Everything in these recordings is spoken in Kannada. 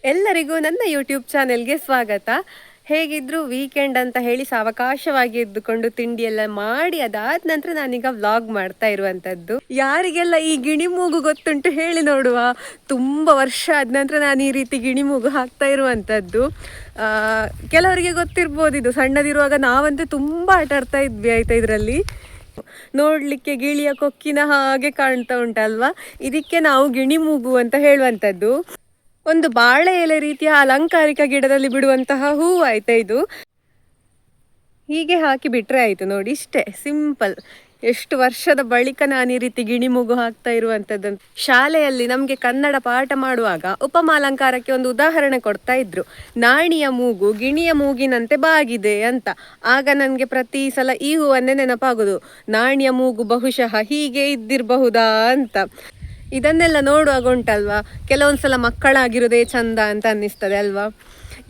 ಎಲ್ಲರಿಗೂ ನನ್ನ ಯೂಟ್ಯೂಬ್ ಚಾನೆಲ್ಗೆ ಸ್ವಾಗತ. ಹೇಗಿದ್ರು ವೀಕೆಂಡ್ ಅಂತ ಹೇಳಿ ಸಾವಕಾಶವಾಗಿ ಎದ್ದುಕೊಂಡು ತಿಂಡಿ ಎಲ್ಲ ಮಾಡಿ ಅದಾದ ನಂತರ ನಾನೀಗ ವ್ಲಾಗ್ ಮಾಡ್ತಾ ಇರುವಂತದ್ದು. ಯಾರಿಗೆಲ್ಲ ಈ ಗಿಣಿಮೂಗು ಗೊತ್ತುಂಟು ಹೇಳಿ ನೋಡುವ. ತುಂಬಾ ವರ್ಷ ಆದ ನಂತರ ನಾನು ಈ ರೀತಿ ಗಿಣಿಮೂಗು ಹಾಕ್ತಾ ಇರುವಂತದ್ದು. ಕೆಲವರಿಗೆ ಗೊತ್ತಿರ್ಬೋದು, ಇದು ಸಣ್ಣದಿರುವಾಗ ನಾವಂತೂ ತುಂಬಾ ಆಟ ಆಡ್ತಾ ಇದ್ವಿ ಆಯ್ತಾ. ಇದರಲ್ಲಿ ನೋಡ್ಲಿಕ್ಕೆ ಗಿಳಿಯ ಕೊಕ್ಕಿನ ಹಾಗೆ ಕಾಣ್ತಾ ಉಂಟಲ್ವಾ, ಇದಕ್ಕೆ ನಾವು ಗಿಣಿಮೂಗು ಅಂತ ಹೇಳುವಂತದ್ದು. ಒಂದು ಬಾಳೆ ಎಲೆ ರೀತಿಯ ಅಲಂಕಾರಿಕ ಗಿಡದಲ್ಲಿ ಬಿಡುವಂತಹ ಹೂವು ಆಯ್ತಾ ಇದು. ಹೀಗೆ ಹಾಕಿ ಬಿಟ್ರೆ ಆಯ್ತು ನೋಡಿ, ಇಷ್ಟೇ ಸಿಂಪಲ್. ಎಷ್ಟು ವರ್ಷದ ಬಳಿಕ ನಾನು ಈ ರೀತಿ ಗಿಣಿಮೂಗು ಹಾಕ್ತಾ ಇರುವಂತದ್ದು. ಶಾಲೆಯಲ್ಲಿ ನಮ್ಗೆ ಕನ್ನಡ ಪಾಠ ಮಾಡುವಾಗ ಉಪಮಾಲಂಕಾರಕ್ಕೆ ಒಂದು ಉದಾಹರಣೆ ಕೊಡ್ತಾ ಇದ್ರು. ನಾಣಿಯ ಮೂಗು ಗಿಣಿಯ ಮೂಗಿನಂತೆ ಬಾಗಿದೆ ಅಂತ. ಆಗ ನನ್ಗೆ ಪ್ರತಿ ಸಲ ಈ ಹೂವನ್ನೇ ನೆನಪಾಗುದು. ನಾಣಿಯ ಮೂಗು ಬಹುಶಃ ಹೀಗೆ ಇದ್ದಿರಬಹುದಾ ಅಂತ. ಇದನ್ನೆಲ್ಲ ನೋಡುವಾಗ ಉಂಟಲ್ವಾ, ಕೆಲವೊಂದ್ಸಲ ಮಕ್ಕಳಾಗಿರೋದೇ ಚಂದ ಅಂತ ಅನ್ನಿಸ್ತದೆ ಅಲ್ವಾ.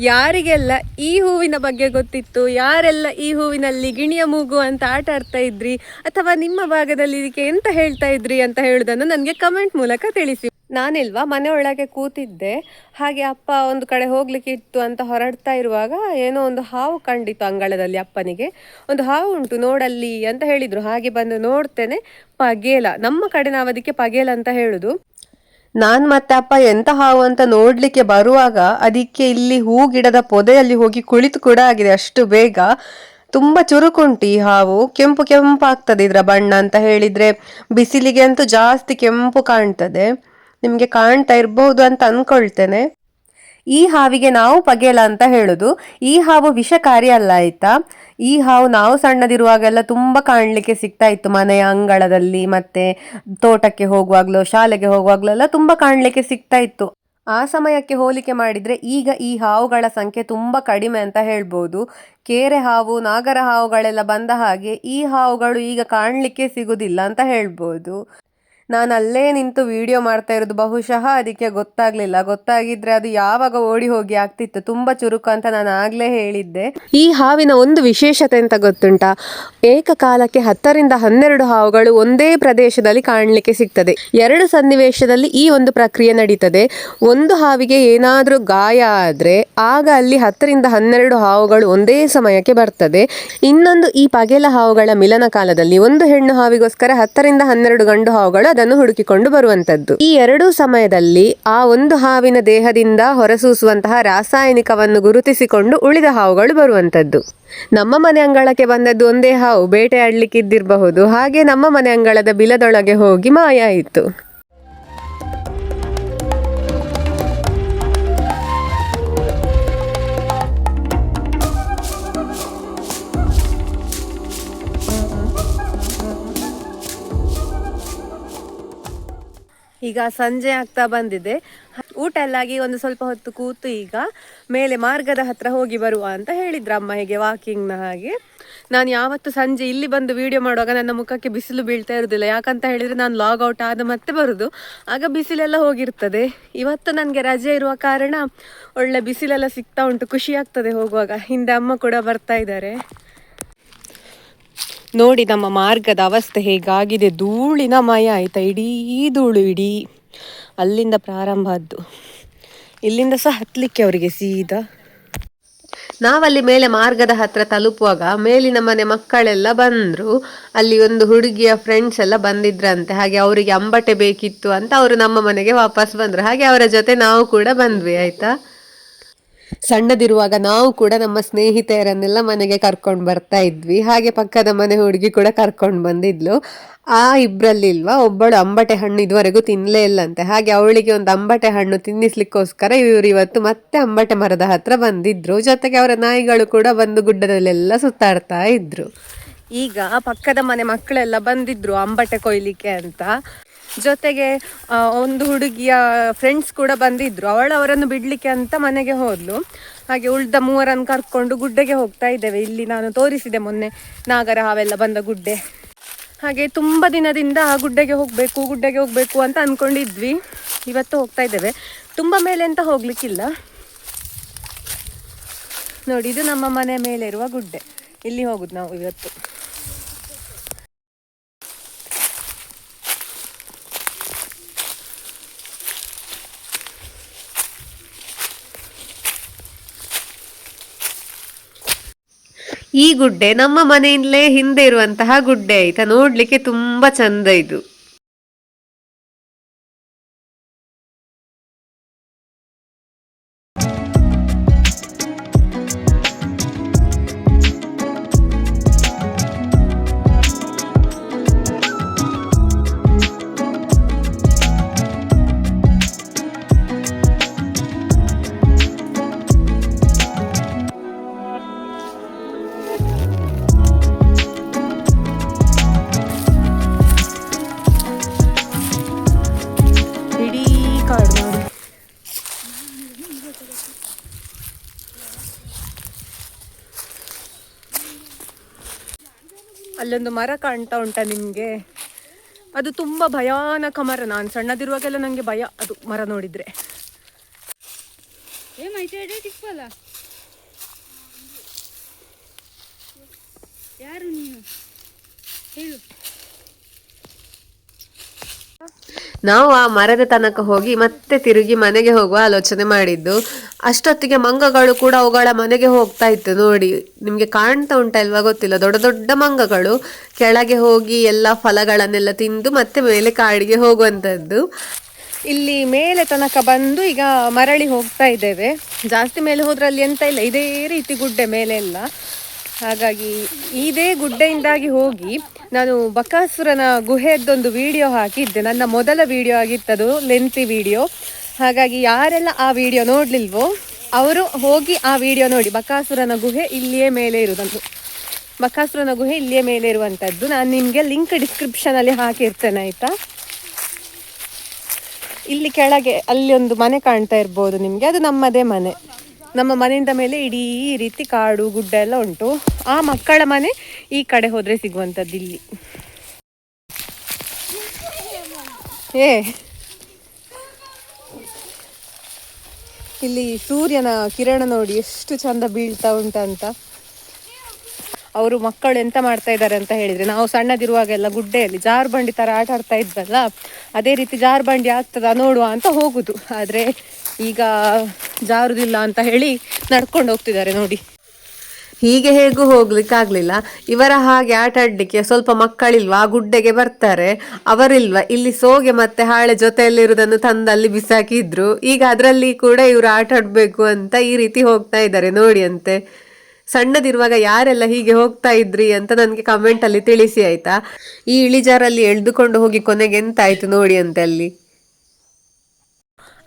ಯಾರಿಗೆಲ್ಲ ಈ ಹೂವಿನ ಬಗ್ಗೆ ಗೊತ್ತಿತ್ತು, ಯಾರೆಲ್ಲ ಈ ಹೂವಿನಲ್ಲಿ ಗಿಣಿಯ ಮೂಗು ಅಂತ ಆಟ ಆಡ್ತಾ ಇದ್ರಿ, ಅಥವಾ ನಿಮ್ಮ ಭಾಗದಲ್ಲಿ ಇದಕ್ಕೆ ಎಂತ ಹೇಳ್ತಾ ಇದ್ರಿ ಅಂತ ಹೇಳುದನ್ನು ನನಗೆ ಕಮೆಂಟ್ ಮೂಲಕ ತಿಳಿಸಿ. ನಾನಿಲ್ವಾ ಮನೆ ಒಳಗೆ ಕೂತಿದ್ದೆ, ಹಾಗೆ ಅಪ್ಪ ಒಂದು ಕಡೆ ಹೋಗ್ಲಿಕ್ಕೆ ಇತ್ತು ಅಂತ ಹೊರಡ್ತಾ ಇರುವಾಗ ಏನೋ ಒಂದು ಹಾವು ಕಂಡಿತ್ತು ಅಂಗಳದಲ್ಲಿ. ಅಪ್ಪನಿಗೆ ಒಂದು ಹಾವು ಉಂಟು ನೋಡಲ್ಲಿ ಅಂತ ಹೇಳಿದ್ರು. ಹಾಗೆ ಬಂದು ನೋಡ್ತೇನೆ, ಪಗೇಲ. ನಮ್ಮ ಕಡೆ ನಾವು ಅದಕ್ಕೆ ಪಗೇಲ ಅಂತ ಹೇಳುದು. ನಾನ್ ಮತ್ತೆ ಅಪ್ಪ ಎಂತ ಹಾವು ಅಂತ ನೋಡ್ಲಿಕ್ಕೆ ಬರುವಾಗ ಅದಕ್ಕೆ ಇಲ್ಲಿ ಹೂ ಗಿಡದ ಪೊದೆಯಲ್ಲಿ ಹೋಗಿ ಕುಳಿತು ಕೂಡ ಆಗಿದೆ. ಅಷ್ಟು ಬೇಗ ತುಂಬಾ ಚುರುಕುಂಟು ಈ ಹಾವು. ಕೆಂಪು ಕೆಂಪು ಆಗ್ತದೆ ಇದ್ರ ಬಣ್ಣ ಅಂತ ಹೇಳಿದ್ರೆ. ಬಿಸಿಲಿಗೆ ಅಂತೂ ಜಾಸ್ತಿ ಕೆಂಪು ಕಾಣ್ತದೆ. ನಿಮ್ಗೆ ಕಾಣ್ತಾ ಇರಬಹುದು ಅಂತ ಅನ್ಕೊಳ್ತೇನೆ. ಈ ಹಾವಿಗೆ ನಾವು ಪಗೇಲ ಅಂತ ಹೇಳುದು. ಈ ಹಾವು ವಿಷಕಾರಿ ಅಲ್ಲ ಆಯ್ತಾ. ಈ ಹಾವು ನಾವು ಸಣ್ಣದಿರುವಾಗೆಲ್ಲ ತುಂಬಾ ಕಾಣ್ಲಿಕ್ಕೆ ಸಿಗ್ತಾ ಇತ್ತು ಮನೆಯ ಅಂಗಳದಲ್ಲಿ, ಮತ್ತೆ ತೋಟಕ್ಕೆ ಹೋಗುವಾಗ್ಲೋ ಶಾಲೆಗೆ ಹೋಗುವಾಗ್ಲೋ ಎಲ್ಲ ತುಂಬಾ ಕಾಣ್ಲಿಕ್ಕೆ ಸಿಗ್ತಾ ಇತ್ತು. ಆ ಸಮಯಕ್ಕೆ ಹೋಲಿಕೆ ಮಾಡಿದ್ರೆ ಈಗ ಈ ಹಾವುಗಳ ಸಂಖ್ಯೆ ತುಂಬಾ ಕಡಿಮೆ ಅಂತ ಹೇಳ್ಬೋದು. ಕೇರೆ ಹಾವು, ನಾಗರ ಹಾವುಗಳೆಲ್ಲ ಬಂದ ಹಾಗೆ ಈ ಹಾವುಗಳು ಈಗ ಕಾಣ್ಲಿಕ್ಕೆ ಸಿಗುದಿಲ್ಲ ಅಂತ ಹೇಳ್ಬೋದು. ನಾನು ಅಲ್ಲೇ ನಿಂತು ವಿಡಿಯೋ ಮಾಡ್ತಾ ಇರೋದು, ಬಹುಶಃ ಅದಕ್ಕೆ ಗೊತ್ತಾಗ್ಲಿಲ್ಲ. ಗೊತ್ತಾಗಿದ್ರೆ ಅದು ಯಾವಾಗ ಓಡಿ ಹೋಗಿ ಆಗ್ತಿತ್ತು. ತುಂಬಾ ಚುರುಕು ಅಂತ ನಾನು ಆಗ್ಲೇ ಹೇಳಿದ್ದೆ. ಈ ಹಾವಿನ ಒಂದು ವಿಶೇಷತೆ ಅಂತ ಗೊತ್ತುಂಟಾ? ಏಕಕಾಲಕ್ಕೆ 10ರಿಂದ 12 ಹಾವುಗಳು ಒಂದೇ ಪ್ರದೇಶದಲ್ಲಿ ಕಾಣಲಿಕ್ಕೆ ಸಿಗ್ತದೆ. 2 ಸನ್ನಿವೇಶದಲ್ಲಿ ಈ ಒಂದು ಪ್ರಕ್ರಿಯೆ ನಡೀತದೆ. ಒಂದು ಹಾವಿಗೆ ಏನಾದ್ರೂ ಗಾಯ ಆದ್ರೆ ಆಗ ಅಲ್ಲಿ 10ರಿಂದ 12 ಹಾವುಗಳು ಒಂದೇ ಸಮಯಕ್ಕೆ ಬರ್ತದೆ. ಇನ್ನೊಂದು ಈ ಪಗೇಲ ಹಾವುಗಳ ಮಿಲನ ಕಾಲದಲ್ಲಿ ಒಂದು ಹೆಣ್ಣು ಹಾವಿಗೋಸ್ಕರ 10ರಿಂದ 12 ಗಂಡು ಹಾವುಗಳು ಅದನ್ನು ಹುಡುಕಿಕೊಂಡು ಬರುವಂತದ್ದು. ಈ 2 ಸಮಯದಲ್ಲಿ ಆ ಒಂದು ಹಾವಿನ ದೇಹದಿಂದ ಹೊರಸೂಸುವಂತಹ ರಾಸಾಯನಿಕವನ್ನು ಗುರುತಿಸಿಕೊಂಡು ಉಳಿದ ಹಾವುಗಳು ಬರುವಂತದ್ದು. ನಮ್ಮ ಮನೆ ಅಂಗಳಕ್ಕೆ ಬಂದದ್ದು ಒಂದೇ ಹಾವು ಬೇಟೆಯಾಡ್ಲಿಕ್ಕೆ ಇದ್ದಿರಬಹುದು. ಹಾಗೆ ನಮ್ಮ ಮನೆ ಅಂಗಳದ ಬಿಲದೊಳಗೆ ಹೋಗಿ ಮಾಯ ಆಯಿತು. ಈಗ ಸಂಜೆ ಆಗ್ತಾ ಬಂದಿದೆ. ಊಟ ಎಲ್ಲ ಆಗಿ ಒಂದು ಸ್ವಲ್ಪ ಹೊತ್ತು ಕೂತು ಈಗ ಮೇಲೆ ಮಾರ್ಗದ ಹತ್ರ ಹೋಗಿ ಬರುವ ಅಂತ ಹೇಳಿದ್ರು ಅಮ್ಮ. ಹೇಗೆ ವಾಕಿಂಗ್ನ ಹಾಗೆ. ನಾನು ಯಾವತ್ತು ಸಂಜೆ ಇಲ್ಲಿ ಬಂದು ವಿಡಿಯೋ ಮಾಡುವಾಗ ನನ್ನ ಮುಖಕ್ಕೆ ಬಿಸಿಲು ಬೀಳ್ತಾ ಇರುವುದಿಲ್ಲ. ಯಾಕಂತ ಹೇಳಿದ್ರೆ ನಾನು ಲಾಗ್ ಔಟ್ ಆದ ಮತ್ತೆ ಬರುದು, ಆಗ ಬಿಸಿಲೆಲ್ಲ ಹೋಗಿರ್ತದೆ. ಇವತ್ತು ನನಗೆ ರಜೆ ಇರುವ ಕಾರಣ ಒಳ್ಳೆ ಬಿಸಿಲೆಲ್ಲ ಸಿಗ್ತಾ ಉಂಟು, ಖುಷಿ ಆಗ್ತದೆ ಹೋಗುವಾಗ. ಹಿಂದೆ ಅಮ್ಮ ಕೂಡ ಬರ್ತಾ ಇದ್ದಾರೆ. ನೋಡಿ ನಮ್ಮ ಮಾರ್ಗದ ಅವಸ್ಥೆ ಹೇಗಾಗಿದೆ, ಧೂಳಿನ ಮಯ ಆಯ್ತಾ. ಇಡೀ ಧೂಳು, ಇಡೀ ಅಲ್ಲಿಂದ ಪ್ರಾರಂಭ ಆದ್ದು. ಇಲ್ಲಿಂದ ಸಹ ಹತ್ಲಿಕ್ಕೆ ಅವರಿಗೆ ಸೀದಾ. ನಾವಲ್ಲಿ ಮೇಲೆ ಮಾರ್ಗದ ಹತ್ರ ತಲುಪುವಾಗ ಮೇಲಿನ ಮನೆ ಮಕ್ಕಳೆಲ್ಲ ಬಂದ್ರು. ಅಲ್ಲಿ ಒಂದು ಹುಡುಗಿಯ ಫ್ರೆಂಡ್ಸ್ ಎಲ್ಲ ಬಂದಿದ್ರಂತೆ. ಹಾಗೆ ಅವರಿಗೆ ಅಂಬಟೆ ಬೇಕಿತ್ತು ಅಂತ ಅವರು ನಮ್ಮ ಮನೆಗೆ ವಾಪಸ್ ಬಂದ್ರು. ಹಾಗೆ ಅವರ ಜೊತೆ ನಾವು ಕೂಡ ಬಂದ್ವಿ ಆಯ್ತಾ. ಸಣ್ಣದಿರುವಾಗ ನಾವು ಕೂಡ ನಮ್ಮ ಸ್ನೇಹಿತೆಯರನ್ನೆಲ್ಲ ಮನೆಗೆ ಕರ್ಕೊಂಡು ಬರ್ತಾ ಇದ್ವಿ. ಹಾಗೆ ಪಕ್ಕದ ಮನೆ ಹುಡುಗಿ ಕೂಡ ಕರ್ಕೊಂಡು ಬಂದಿದ್ಲು. ಆ ಇಬ್ರಲ್ಲಿಲ್ವಾ ಒಬ್ಬಳು ಅಂಬಟೆ ಹಣ್ಣು ಇದುವರೆಗೂ ತಿನ್ಲೇ ಇಲ್ಲಂತೆ. ಹಾಗೆ ಅವಳಿಗೆ ಒಂದು ಅಂಬಟೆ ಹಣ್ಣು ತಿನ್ನಿಸ್ಲಿಕ್ಕೋಸ್ಕರ ಇವರು ಇವತ್ತು ಮತ್ತೆ ಅಂಬಟೆ ಮರದ ಹತ್ರ ಬಂದಿದ್ರು. ಜೊತೆಗೆ ಅವರ ನಾಯಿಗಳು ಕೂಡ ಬಂದು ಗುಡ್ಡದಲ್ಲೆಲ್ಲ ಸುತ್ತಾಡ್ತಾ ಇದ್ರು. ಈಗ ಪಕ್ಕದ ಮನೆ ಮಕ್ಕಳೆಲ್ಲ ಬಂದಿದ್ರು ಅಂಬಟೆ ಕೊಯ್ಲಿಕ್ಕೆ ಅಂತ. ಜೊತೆಗೆ ಒಂದು ಹುಡುಗಿಯ ಫ್ರೆಂಡ್ಸ್ ಕೂಡ ಬಂದಿದ್ರು. ಅವರನ್ನು ಬಿಡ್ಲಿಕ್ಕೆ ಅಂತ ಮನೆಗೆ ಹೋದ್ಲು. ಹಾಗೆ ಉಳ್ದ 3ರನ್ನು ಕರ್ಕೊಂಡು ಗುಡ್ಡೆಗೆ ಹೋಗ್ತಾ ಇದ್ದೇವೆ. ಇಲ್ಲಿ ನಾನು ತೋರಿಸಿದೆ ಮೊನ್ನೆ ನಾಗರ ಹಾವೆಲ್ಲ ಬಂದ ಗುಡ್ಡೆ. ಹಾಗೆ ತುಂಬ ದಿನದಿಂದ ಆ ಗುಡ್ಡೆಗೆ ಹೋಗಬೇಕು ಅಂತ ಅಂದ್ಕೊಂಡಿದ್ವಿ. ಇವತ್ತು ಹೋಗ್ತಾ ಇದ್ದೇವೆ. ತುಂಬ ಮೇಲೆ ಅಂತ ಹೋಗ್ಲಿಕ್ಕಿಲ್ಲ. ನೋಡಿ, ಇದು ನಮ್ಮ ಮನೆ ಮೇಲೆ ಇರುವ ಗುಡ್ಡೆ. ಇಲ್ಲಿ ಹೋಗುದು ನಾವು ಇವತ್ತು. ಈ ಗುಡ್ಡೆ ನಮ್ಮ ಮನೆಯಿಂದಲೇ ಹಿಂದೆ ಇರುವಂತಹ ಗುಡ್ಡೆ ಆಯ್ತಾ, ನೋಡ್ಲಿಕ್ಕೆ ತುಂಬಾ ಚಂದ ಇದು. ಇಡೀ ಕಾಡು ನೋಡಿ. ಅಲ್ಲೊಂದು ಮರ ಕಾಣ್ತಾ ಉಂಟಾ ನಿಮ್ಗೆ? ಅದು ತುಂಬಾ ಭಯಾನಕ ಮರ. ನಾನು ಸಣ್ಣದಿರುವಾಗೆಲ್ಲ ನಂಗೆ ಭಯ ಅದು ಮರ ನೋಡಿದ್ರೆ. ಯಾರು ನೀನು ಹೇಳು. ನಾವು ಆ ಮರದ ತನಕ ಹೋಗಿ ಮತ್ತೆ ತಿರುಗಿ ಮನೆಗೆ ಹೋಗುವ ಆಲೋಚನೆ ಮಾಡಿದ್ದು. ಅಷ್ಟೊತ್ತಿಗೆ ಮಂಗಗಳು ಕೂಡ ಅವುಗಳ ಮನೆಗೆ ಹೋಗ್ತಾ ಇತ್ತು ನೋಡಿ. ನಿಮ್ಗೆ ಕಾಣ್ತಾ ಉಂಟಾ ಇಲ್ವಾ ಗೊತ್ತಿಲ್ಲ, ದೊಡ್ಡ ದೊಡ್ಡ ಮಂಗಗಳು ಕೆಳಗೆ ಹೋಗಿ ಎಲ್ಲ ಫಲಗಳನ್ನೆಲ್ಲ ತಿಂದು ಮತ್ತೆ ಮೇಲೆ ಕಾಡಿಗೆ ಹೋಗುವಂಥದ್ದು. ಇಲ್ಲಿ ಮೇಲೆ ತನಕ ಬಂದು ಈಗ ಮರಳಿ ಹೋಗ್ತಾ ಇದ್ದೇವೆ. ಜಾಸ್ತಿ ಮೇಲೆ ಹೋದ್ರೆ ಅಲ್ಲಿ ಎಂತ ಇಲ್ಲ, ಇದೇ ರೀತಿ ಗುಡ್ಡೆ ಮೇಲೆ ಎಲ್ಲ. ಹಾಗಾಗಿ ಇದೇ ಗುಡ್ಡೆಯಿಂದಾಗಿ ಹೋಗಿ ನಾನು ಬಕಾಸುರನ ಗುಹೆಯದ್ದೊಂದು ವಿಡಿಯೋ ಹಾಕಿದ್ದೆ. ನನ್ನ ಮೊದಲ ವಿಡಿಯೋ ಆಗಿತ್ತದು, ಲೆಂತಿ ವಿಡಿಯೋ. ಹಾಗಾಗಿ ಯಾರೆಲ್ಲ ಆ ವಿಡಿಯೋ ನೋಡ್ಲಿಲ್ವೋ ಅವರು ಹೋಗಿ ಆ ವಿಡಿಯೋ ನೋಡಿ. ಬಕಾಸುರನ ಗುಹೆ ಇಲ್ಲಿಯೇ ಮೇಲೆ ಇರುವುದಂತು. ಬಕಾಸುರನ ಗುಹೆ ಇಲ್ಲಿಯೇ ಮೇಲೆ ಇರುವಂಥದ್ದು. ನಾನು ನಿಮಗೆ ಲಿಂಕ್ ಡಿಸ್ಕ್ರಿಪ್ಷನಲ್ಲಿ ಹಾಕಿರ್ತೇನೆ ಆಯಿತಾ. ಇಲ್ಲಿ ಕೆಳಗೆ ಅಲ್ಲಿ ಒಂದು ಮನೆ ಕಾಣ್ತಾ ಇರ್ಬೋದು ನಿಮಗೆ, ಅದು ನಮ್ಮದೇ ಮನೆ. ನಮ್ಮ ಮನೆಯಿಂದ ಮೇಲೆ ಇಡೀ ರೀತಿ ಕಾಡು ಗುಡ್ಡ ಎಲ್ಲ ಉಂಟು. ಆ ಮಕ್ಕಳ ಮನೆ ಈ ಕಡೆ ಹೋದರೆ ಸಿಗುವಂಥದ್ದು ಇಲ್ಲಿ. ಇಲ್ಲಿ ಸೂರ್ಯನ ಕಿರಣ ನೋಡಿ ಎಷ್ಟು ಚಂದ ಬೀಳ್ತಾ ಉಂಟಂತ. ಅವರು ಮಕ್ಕಳು ಎಂತ ಮಾಡ್ತಾ ಇದ್ದಾರೆ ಅಂತ ಹೇಳಿದ್ರೆ, ನಾವು ಸಣ್ಣದಿರುವಾಗೆಲ್ಲ ಗುಡ್ಡೆಯಲ್ಲಿ ಜಾರುಬಂಡಿ ತರ ಆಟ ಆಡ್ತಾ ಇದ್ವಲ್ಲ, ಅದೇ ರೀತಿ ಜಾರುಬಂಡಿ ಆಗ್ತದ ನೋಡುವ ಅಂತ ಹೋಗುದು. ಆದ್ರೆ ಈಗ ಜಾರುದಿಲ್ಲ ಅಂತ ಹೇಳಿ ನಡ್ಕೊಂಡು ಹೋಗ್ತಿದ್ದಾರೆ ನೋಡಿ. ಹೀಗೆ ಹೇಗೂ ಹೋಗ್ಲಿಕ್ಕಾಗ್ಲಿಲ್ಲ. ಇವರ ಹಾಗೆ ಆಟ ಆಡ್ಲಿಕ್ಕೆ ಸ್ವಲ್ಪ ಮಕ್ಕಳಿಲ್ವಾ, ಆ ಗುಡ್ಡೆಗೆ ಬರ್ತಾರೆ. ಅವರಿಲ್ವಾ, ಇಲ್ಲಿ ಸೋಗೆ ಮತ್ತೆ ಹಾಳೆ ಜೊತೆಯಲ್ಲಿರುವುದನ್ನು ತಂದಲ್ಲಿ ಬಿಸಾಕಿದ್ರು. ಈಗ ಅದರಲ್ಲಿ ಕೂಡ ಇವರು ಆಟ ಆಡ್ಬೇಕು ಅಂತ ಈ ರೀತಿ ಹೋಗ್ತಾ ಇದ್ದಾರೆ ನೋಡಿ ಅಂತೆ. ಸಣ್ಣದಿರುವಾಗ ಯಾರೆಲ್ಲ ಹೀಗೆ ಹೋಗ್ತಾ ಇದ್ರಿ ಅಂತ ನನಗೆ ಕಮೆಂಟ್ ಅಲ್ಲಿ ತಿಳಿಸಿ ಆಯ್ತಾ. ಈ ಇಳಿಜಾರಲ್ಲಿ ಎಳೆದುಕೊಂಡು ಹೋಗಿ ಕೊನೆಗೆ ಎಂತ ಆಯ್ತು ನೋಡಿ ಅಂತೆ.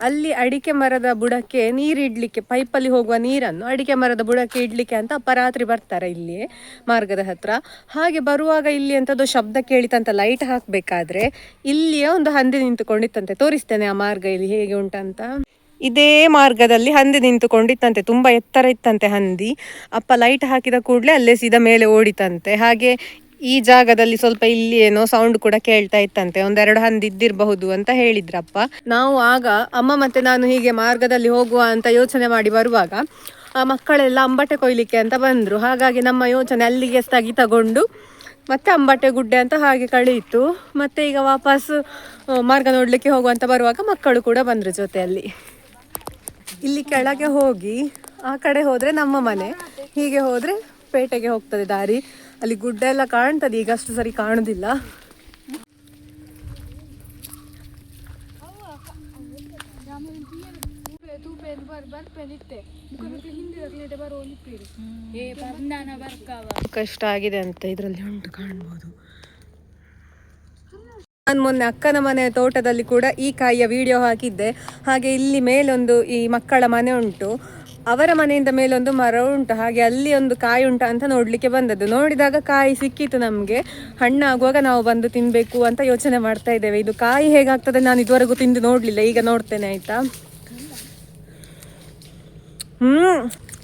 ಅಲ್ಲಿ ಅಡಿಕೆ ಮರದ ಬುಡಕ್ಕೆ ನೀರಿಡ್ಲಿಕ್ಕೆ, ಪೈಪಲ್ಲಿ ಹೋಗುವ ನೀರನ್ನು ಅಡಿಕೆ ಮರದ ಬುಡಕ್ಕೆ ಇಡ್ಲಿಕ್ಕೆ ಅಂತ ಅಪರಾತ್ರಿ ಬರ್ತಾರೆ ಇಲ್ಲಿ ಮಾರ್ಗದ ಹತ್ರ. ಹಾಗೆ ಬರುವಾಗ ಇಲ್ಲಿ ಎಂಥದ್ದು ಶಬ್ದ ಕೇಳಿತಂತ ಲೈಟ್ ಹಾಕಬೇಕಾದ್ರೆ ಇಲ್ಲಿಯೇ ಒಂದು ಹಂದಿ ನಿಂತುಕೊಂಡಿತ್ತಂತೆ. ತೋರಿಸ್ತೇನೆ ಆ ಮಾರ್ಗ ಇಲ್ಲಿ ಹೇಗೆ ಉಂಟಂತ. ಇದೇ ಮಾರ್ಗದಲ್ಲಿ ಹಂದಿ ನಿಂತುಕೊಂಡಿತ್ತಂತೆ, ತುಂಬ ಎತ್ತರ ಇತ್ತಂತೆ ಹಂದಿ. ಅಪ್ಪ ಲೈಟ್ ಹಾಕಿದ ಕೂಡಲೇ ಅಲ್ಲೇ ಸೀದಾ ಮೇಲೆ ಓಡಿತಂತೆ. ಹಾಗೆ ಈ ಜಾಗದಲ್ಲಿ ಸ್ವಲ್ಪ ಇಲ್ಲಿ ಏನೋ ಸೌಂಡ್ ಕೂಡ ಕೇಳ್ತಾ ಇತ್ತಂತೆ. ಒಂದೆರಡು ಹಂದಿ ಇದ್ದಿರಬಹುದು ಅಂತ ಹೇಳಿದ್ರಪ್ಪ. ನಾವು ಆಗ ಅಮ್ಮ ಮತ್ತೆ ನಾನು ಹೀಗೆ ಮಾರ್ಗದಲ್ಲಿ ಹೋಗುವ ಅಂತ ಯೋಚನೆ ಮಾಡಿ ಬರುವಾಗ ಆ ಮಕ್ಕಳೆಲ್ಲ ಅಂಬಟೆ ಕೊಯ್ಲಿಕ್ಕೆ ಅಂತ ಬಂದರು. ಹಾಗಾಗಿ ನಮ್ಮ ಯೋಚನೆ ಅಲ್ಲಿಗೆ ಸ್ಥಗಿತಗೊಂಡು ಮತ್ತೆ ಅಂಬಟೆ ಗುಡ್ಡೆ ಅಂತ ಹಾಗೆ ಕಳೆಯಿತು. ಮತ್ತೆ ಈಗ ವಾಪಸ್ ಮಾರ್ಗ ನೋಡಲಿಕ್ಕೆ ಹೋಗುವಂತ ಬರುವಾಗ ಮಕ್ಕಳು ಕೂಡ ಬಂದರು ಜೊತೆಯಲ್ಲಿ. ಇಲ್ಲಿ ಕೆಳಗೆ ಹೋಗಿ ಆ ಕಡೆ ಹೋದರೆ ನಮ್ಮ ಮನೆ, ಹೀಗೆ ಹೋದರೆ ಪೇಟೆಗೆ ಹೋಗ್ತದೆ ದಾರಿ. ಅಲ್ಲಿ ಗುಡ್ಡ ಎಲ್ಲ ಕಾಣ್ತದೆ, ಈಗ ಅಷ್ಟು ಸರಿ ಕಾಣುದಿಲ್ಲ. ಕಷ್ಟ ಆಗಿದೆ ಅಂತ ಇದರಲ್ಲಿ ಉಂಟು ಕಾಣ್ಬೋದು. ನಾನು ಮೊನ್ನೆ ಅಕ್ಕನ ಮನೆ ತೋಟದಲ್ಲಿ ಕೂಡ ಈ ಕಾಯಿಯ ವಿಡಿಯೋ ಹಾಕಿದ್ದೆ. ಹಾಗೆ ಇಲ್ಲಿ ಮೇಲೊಂದು ಈ ಮಕ್ಕಳ ಮನೆ ಉಂಟು, ಅವರ ಮನೆಯಿಂದ ಮೇಲೊಂದು ಮರ ಉಂಟು. ಹಾಗೆ ಅಲ್ಲಿ ಒಂದು ಕಾಯಿ ಉಂಟು ಅಂತ ನೋಡಲಿಕ್ಕೆ ಬಂದದ್ದು. ನೋಡಿದಾಗ ಕಾಯಿ ಸಿಕ್ಕಿತು ನಮಗೆ. ಹಣ್ಣಾಗುವಾಗ ನಾವು ಬಂದು ತಿನ್ನಬೇಕು ಅಂತ ಯೋಚನೆ ಮಾಡ್ತಾ ಇದ್ದೇವೆ. ಇದು ಕಾಯಿ ಹೇಗಾಗ್ತದೆ ನಾನು ಇದುವರೆಗೂ ತಿಂದು ನೋಡಲಿಲ್ಲ, ಈಗ ನೋಡ್ತೇನೆ ಆಯಿತಾ.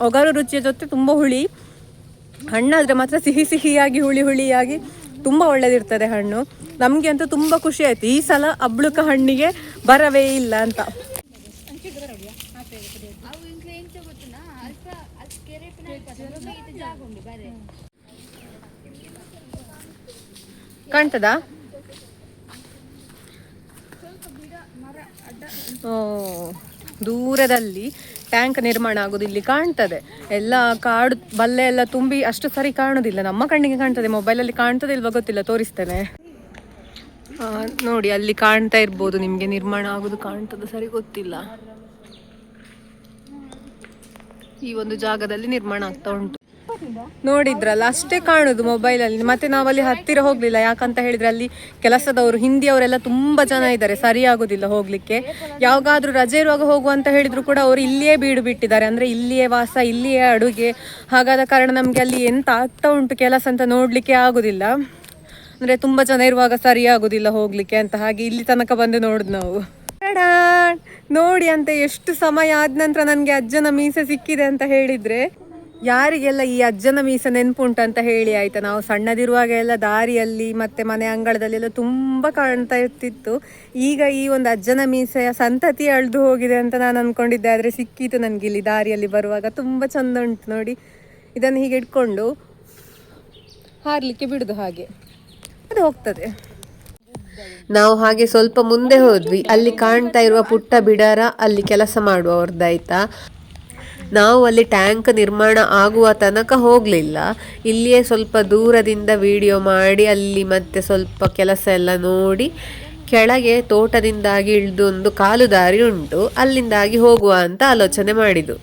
ಒಗರು ರುಚಿಯ ಜೊತೆ ತುಂಬ ಹುಳಿ. ಹಣ್ಣಾದರೆ ಮಾತ್ರ ಸಿಹಿ ಸಿಹಿಯಾಗಿ ಹುಳಿ ಹುಳಿಯಾಗಿ ತುಂಬ ಒಳ್ಳೆದಿರ್ತದೆ ಹಣ್ಣು. ನಮಗೆ ಅಂತೂ ತುಂಬ ಖುಷಿ ಆಯಿತು. ಈ ಸಲ ಅಬ್ಳುಕ ಹಣ್ಣಿಗೆ ಬರವೇ ಇಲ್ಲ ಅಂತ. ಕಾಣ್ತದಾ? ದೂರದಲ್ಲಿ ಟ್ಯಾಂಕ್ ನಿರ್ಮಾಣ ಆಗೋದು ಇಲ್ಲಿ ಕಾಣ್ತದೆ. ಎಲ್ಲ ಕಾಡು ಬಲ್ಲೆ ಎಲ್ಲ ತುಂಬಿ ಅಷ್ಟು ಸರಿ ಕಾಣೋದಿಲ್ಲ, ನಮ್ಮ ಕಣ್ಣಿಗೆ ಕಾಣ್ತದೆ, ಮೊಬೈಲಲ್ಲಿ ಕಾಣ್ತದೆ ಇಲ್ವಾ ಗೊತ್ತಿಲ್ಲ, ತೋರಿಸ್ತೇನೆ ನೋಡಿ. ಅಲ್ಲಿ ಕಾಣ್ತಾ ಇರ್ಬೋದು ನಿಮಗೆ, ನಿರ್ಮಾಣ ಆಗೋದು ಕಾಣ್ತದೆ ಸರಿ ಗೊತ್ತಿಲ್ಲ. ಈ ಒಂದು ಜಾಗದಲ್ಲಿ ನಿರ್ಮಾಣ ಆಗ್ತಾ ಉಂಟು, ನೋಡಿದ್ರಲ್ಲ, ಅಷ್ಟೇ ಕಾಣುದು ಮೊಬೈಲಲ್ಲಿ. ಮತ್ತೆ ನಾವಲ್ಲಿ ಹತ್ತಿರ ಹೋಗ್ಲಿಲ್ಲ, ಯಾಕಂತ ಹೇಳಿದ್ರೆ ಅಲ್ಲಿ ಕೆಲಸದವರು ಹಿಂದಿಯವರೆಲ್ಲ ತುಂಬಾ ಜನ ಇದ್ದಾರೆ, ಸರಿ ಆಗುದಿಲ್ಲ ಹೋಗ್ಲಿಕ್ಕೆ. ಯಾವಾಗಾದ್ರೂ ರಜೆ ಇರುವಾಗ ಹೋಗುವ ಅಂತ ಹೇಳಿದ್ರು ಕೂಡ ಅವರು ಇಲ್ಲಿಯೇ ಬೀಡು ಬಿಟ್ಟಿದ್ದಾರೆ, ಅಂದ್ರೆ ಇಲ್ಲಿಯೇ ವಾಸ, ಇಲ್ಲಿಯೇ ಅಡುಗೆ. ಹಾಗಾದ ಕಾರಣ ನಮ್ಗೆ ಅಲ್ಲಿ ಎಂತ ಆಗ್ತಾ ಉಂಟು ಕೆಲಸ ಅಂತ ನೋಡ್ಲಿಕ್ಕೆ ಆಗುದಿಲ್ಲ, ಅಂದ್ರೆ ತುಂಬಾ ಜನ ಇರುವಾಗ ಸರಿ ಆಗುದಿಲ್ಲ ಹೋಗ್ಲಿಕ್ಕೆ ಅಂತ. ಹಾಗೆ ಇಲ್ಲಿ ತನಕ ಬಂದು ನೋಡುದು ನಾವು. ನೋಡಿ ಅಂತ ಎಷ್ಟು ಸಮಯ ಆದ ನಂತರ ನನ್ಗೆ ಅಜ್ಜನ ಮೀಸೆ ಸಿಕ್ಕಿದೆ ಅಂತ ಹೇಳಿದ್ರೆ, ಯಾರಿಗೆಲ್ಲ ಈ ಅಜ್ಜನ ಮೀಸೆ ನೆನ್ಪುಂಟು ಅಂತ ಹೇಳಿ ಆಯ್ತಾ. ನಾವು ಸಣ್ಣದಿರುವಾಗ ಎಲ್ಲ ದಾರಿಯಲ್ಲಿ ಮತ್ತೆ ಮನೆ ಅಂಗಳದಲ್ಲಿ ಎಲ್ಲ ತುಂಬಾ ಕಾಣ್ತಾ ಇರ್ತಿತ್ತು. ಈಗ ಈ ಒಂದು ಅಜ್ಜನ ಮೀಸೆಯ ಸಂತತಿ ಅಳ್ದು ಹೋಗಿದೆ ಅಂತ ನಾನು ಅನ್ಕೊಂಡಿದ್ದೆ, ಆದ್ರೆ ಸಿಕ್ಕಿತು ನನ್ಗೆ ಇಲ್ಲಿ ದಾರಿಯಲ್ಲಿ ಬರುವಾಗ. ತುಂಬಾ ಚಂದ ಉಂಟು ನೋಡಿ. ಇದನ್ನು ಹೀಗೆ ಇಟ್ಕೊಂಡು ಹಾರ್ಲಿಕ್ಕೆ ಬಿಡುದು, ಹಾಗೆ ಅದು ಹೋಗ್ತದೆ. ನಾವು ಹಾಗೆ ಸ್ವಲ್ಪ ಮುಂದೆ ಹೋದ್ವಿ, ಅಲ್ಲಿ ಕಾಣ್ತಾ ಇರುವ ಪುಟ್ಟ ಬಿಡಾರ ಅಲ್ಲಿ ಕೆಲಸ ಮಾಡುವವ್ರದ್ದಾಯ್ತಾ. ನಾವು ಅಲ್ಲಿ ಟ್ಯಾಂಕ್ ನಿರ್ಮಾಣ ಆಗುವ ತನಕ ಹೋಗಲಿಲ್ಲ, ಇಲ್ಲಿಯೇ ಸ್ವಲ್ಪ ದೂರದಿಂದ ವಿಡಿಯೋ ಮಾಡಿ ಅಲ್ಲಿ ಮತ್ತೆ ಸ್ವಲ್ಪ ಕೆಲಸ ಎಲ್ಲ ನೋಡಿ ಕೆಳಗೆ ತೋಟದಿಂದಾಗಿ ಇಳಿದು ಒಂದು ಕಾಲು ದಾರಿ ಉಂಟು, ಅಲ್ಲಿಂದಾಗಿ ಹೋಗುವ ಅಂತ ಆಲೋಚನೆ ಮಾಡಿದ್ದು.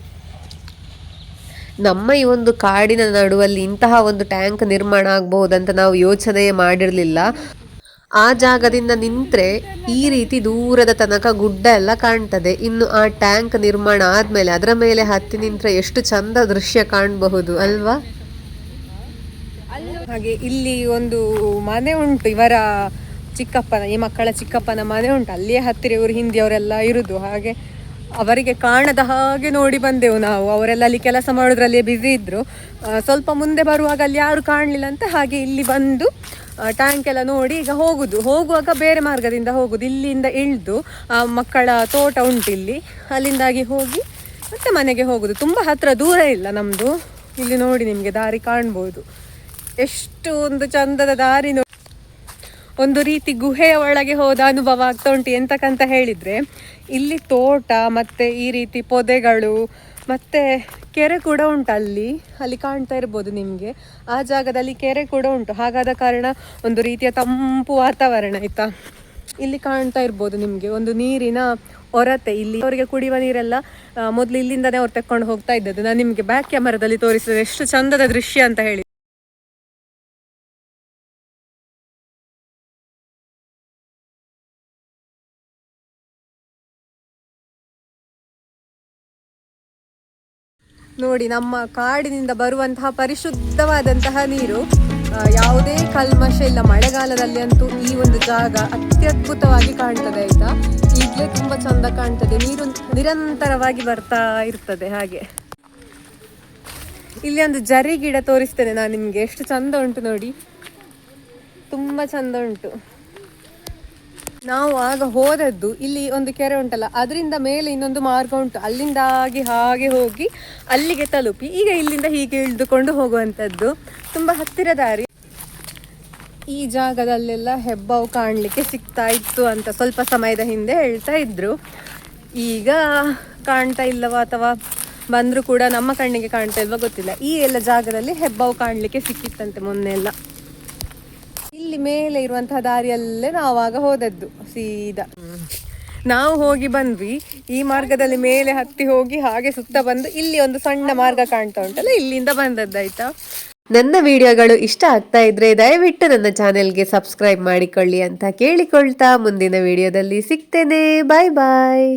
ನಮ್ಮ ಈ ಒಂದು ಕಾಡಿನ ನಡುವಲ್ಲಿ ಇಂತಹ ಒಂದು ಟ್ಯಾಂಕ್ ನಿರ್ಮಾಣ ಆಗಬಹುದಂತ ನಾವು ಯೋಚನೆ ಮಾಡಿರಲಿಲ್ಲ. ಆ ಜಾಗದಿಂದ ನಿಂತ್ರೆ ಈ ರೀತಿ ದೂರದ ತನಕ ಗುಡ್ಡ ಎಲ್ಲ ಕಾಣ್ತದೆ. ಇನ್ನು ಆ ಟ್ಯಾಂಕ್ ನಿರ್ಮಾಣ ಆದ್ಮೇಲೆ ಅದರ ಮೇಲೆ ಹತ್ತಿ ನಿಂತ್ರೆ ಎಷ್ಟು ಚಂದ ದೃಶ್ಯ ಕಾಣಬಹುದು ಅಲ್ವಾ. ಹಾಗೆ ಇಲ್ಲಿ ಒಂದು ಮನೆ ಉಂಟು, ಇವರ ಚಿಕ್ಕಪ್ಪನ, ಈ ಮಕ್ಕಳ ಚಿಕ್ಕಪ್ಪನ ಮನೆ ಉಂಟು, ಅಲ್ಲಿಯೇ ಹತ್ತಿರ ಇವರು ಹಿಂದಿಯವರೆಲ್ಲ ಇರುದು. ಹಾಗೆ ಅವರಿಗೆ ಕಾಣದ ಹಾಗೆ ನೋಡಿ ಬಂದೆವು ನಾವು. ಅವರೆಲ್ಲ ಅಲ್ಲಿ ಕೆಲಸ ಮಾಡೋದ್ರಲ್ಲಿ ಬ್ಯುಸಿ ಇದ್ರು. ಸ್ವಲ್ಪ ಮುಂದೆ ಬರುವಾಗ ಅಲ್ಲಿ ಯಾರು ಕಾಣಲಿಲ್ಲ ಅಂತ ಹಾಗೆ ಇಲ್ಲಿ ಬಂದು ಟ್ಯಾಂಕ್ ಎಲ್ಲ ನೋಡಿ ಈಗ ಹೋಗುವಾಗ ಬೇರೆ ಮಾರ್ಗದಿಂದ ಹೋಗುದು. ಇಲ್ಲಿಂದ ಇಳಿದು ಮಕ್ಕಳ ತೋಟ ಉಂಟು ಇಲ್ಲಿ, ಅಲ್ಲಿಂದಾಗಿ ಹೋಗಿ ಮತ್ತೆ ಮನೆಗೆ ಹೋಗುದು. ತುಂಬ ಹತ್ರ, ದೂರ ಇಲ್ಲ ನಮ್ಮದು. ಇಲ್ಲಿ ನೋಡಿ ನಿಮಗೆ ದಾರಿ ಕಾಣ್ಬೋದು, ಎಷ್ಟು ಒಂದು ಚಂದದ ದಾರಿ. ಒಂದು ರೀತಿ ಗುಹೆಯ ಒಳಗೆ ಹೋದ ಅನುಭವ ಆಗ್ತಾ ಉಂಟು. ಎಂತಕ್ಕಂತ ಹೇಳಿದರೆ ಇಲ್ಲಿ ತೋಟ ಮತ್ತು ಈ ರೀತಿ ಪೊದೆಗಳು ಮತ್ತು ಕೆರೆ ಕೂಡ ಉಂಟು. ಅಲ್ಲಿ ಕಾಣ್ತಾ ಇರ್ಬೋದು ನಿಮಗೆ, ಆ ಜಾಗದಲ್ಲಿ ಕೆರೆ ಕೂಡ ಉಂಟು. ಹಾಗಾದ ಕಾರಣ ಒಂದು ರೀತಿಯ ತಂಪು ವಾತಾವರಣ ಆಯಿತಾ. ಇಲ್ಲಿ ಕಾಣ್ತಾ ಇರ್ಬೋದು ನಿಮಗೆ ಒಂದು ನೀರಿನ ಹೊರತೆ. ಇಲ್ಲಿ ಅವರಿಗೆ ಕುಡಿಯುವ ನೀರೆಲ್ಲ ಮೊದಲು ಇಲ್ಲಿಂದನೇ ಅವ್ರು ತೆಕ್ಕೊಂಡು ಹೋಗ್ತಾ ಇದ್ದದ್ದು. ನಾನು ನಿಮಗೆ ಬ್ಯಾಕ್ ಕ್ಯಾಮರಾದಲ್ಲಿ ತೋರಿಸಿದೆ ಎಷ್ಟು ಚಂದದ ದೃಶ್ಯ ಅಂತ ಹೇಳಿ. ನೋಡಿ, ನಮ್ಮ ಕಾಡಿನಿಂದ ಬರುವಂತಹ ಪರಿಶುದ್ಧವಾದಂತಹ ನೀರು, ಯಾವುದೇ ಕಲ್ಮಶ ಇಲ್ಲ. ಮಳೆಗಾಲದಲ್ಲಿ ಅಂತೂ ಈ ಒಂದು ಜಾಗ ಅತ್ಯದ್ಭುತವಾಗಿ ಕಾಣ್ತದೆ ಆಯ್ತಾ. ಈಗಲೇ ತುಂಬಾ ಚಂದ ಕಾಣ್ತದೆ, ನೀರು ನಿರಂತರವಾಗಿ ಬರ್ತಾ ಇರ್ತದೆ. ಹಾಗೆ ಇಲ್ಲಿ ಒಂದು ಜರಿ ಗಿಡ ತೋರಿಸ್ತೇನೆ ನಾನು ನಿಮ್ಗೆ, ಎಷ್ಟು ಚಂದ ಉಂಟು ನೋಡಿ, ತುಂಬಾ ಚಂದ ಉಂಟು. ನಾವು ಆಗ ಹೋದದ್ದು ಇಲ್ಲಿ ಒಂದು ಕೆರೆ ಉಂಟಲ್ಲ, ಅದರಿಂದ ಮೇಲೆ ಇನ್ನೊಂದು ಮಾರ್ಗ ಉಂಟು, ಅಲ್ಲಿಂದಾಗಿ ಹಾಗೆ ಹೋಗಿ ಅಲ್ಲಿಗೆ ತಲುಪಿ ಈಗ ಇಲ್ಲಿಂದ ಹೀಗೆ ಇಳಿದುಕೊಂಡು ಹೋಗುವಂಥದ್ದು. ತುಂಬ ಹತ್ತಿರ ದಾರಿ. ಈ ಜಾಗದಲ್ಲೆಲ್ಲ ಹೆಬ್ಬಾವು ಕಾಣಲಿಕ್ಕೆ ಸಿಗ್ತಾ ಇತ್ತು ಅಂತ ಸ್ವಲ್ಪ ಸಮಯದ ಹಿಂದೆ ಹೇಳ್ತಾ ಇದ್ರು. ಈಗ ಕಾಣ್ತಾ ಇಲ್ಲವಾ ಅಥವಾ ಬಂದರೂ ಕೂಡ ನಮ್ಮ ಕಣ್ಣಿಗೆ ಕಾಣ್ತಾ ಇಲ್ವಾ ಗೊತ್ತಿಲ್ಲ. ಈ ಎಲ್ಲ ಜಾಗದಲ್ಲಿ ಹೆಬ್ಬಾವು ಕಾಣಲಿಕ್ಕೆ ಸಿಕ್ಕಿತ್ತಂತೆ ಮೊನ್ನೆ ಎಲ್ಲ. ಇಲ್ಲಿ ಮೇಲೆ ಇರುವಂತಹ ದಾರಿಯಲ್ಲೇ ನಾವಾಗ ಹೋದದ್ದು ಸೀದಾ. ನಾವು ಹೋಗಿ ಬಂದ್ವಿ ಈ ಮಾರ್ಗದಲ್ಲಿ, ಮೇಲೆ ಹತ್ತಿ ಹೋಗಿ ಹಾಗೆ ಸುತ್ತ ಬಂದು ಇಲ್ಲಿ ಒಂದು ಸಣ್ಣ ಮಾರ್ಗ ಕಾಣ್ತಾ ಉಂಟಲ್ಲ, ಇಲ್ಲಿಂದ ಬಂದದ್ದಾಯ್ತಾ. ನನ್ನ ವಿಡಿಯೋಗಳು ಇಷ್ಟ ಆಗ್ತಾ ಇದ್ರೆ ದಯವಿಟ್ಟು ನನ್ನ ಚಾನೆಲ್ಗೆ ಸಬ್ಸ್ಕ್ರೈಬ್ ಮಾಡಿಕೊಳ್ಳಿ ಅಂತ ಕೇಳಿಕೊಳ್ತಾ ಮುಂದಿನ ವಿಡಿಯೋದಲ್ಲಿ ಸಿಗ್ತೇನೆ. ಬಾಯ್ ಬಾಯ್.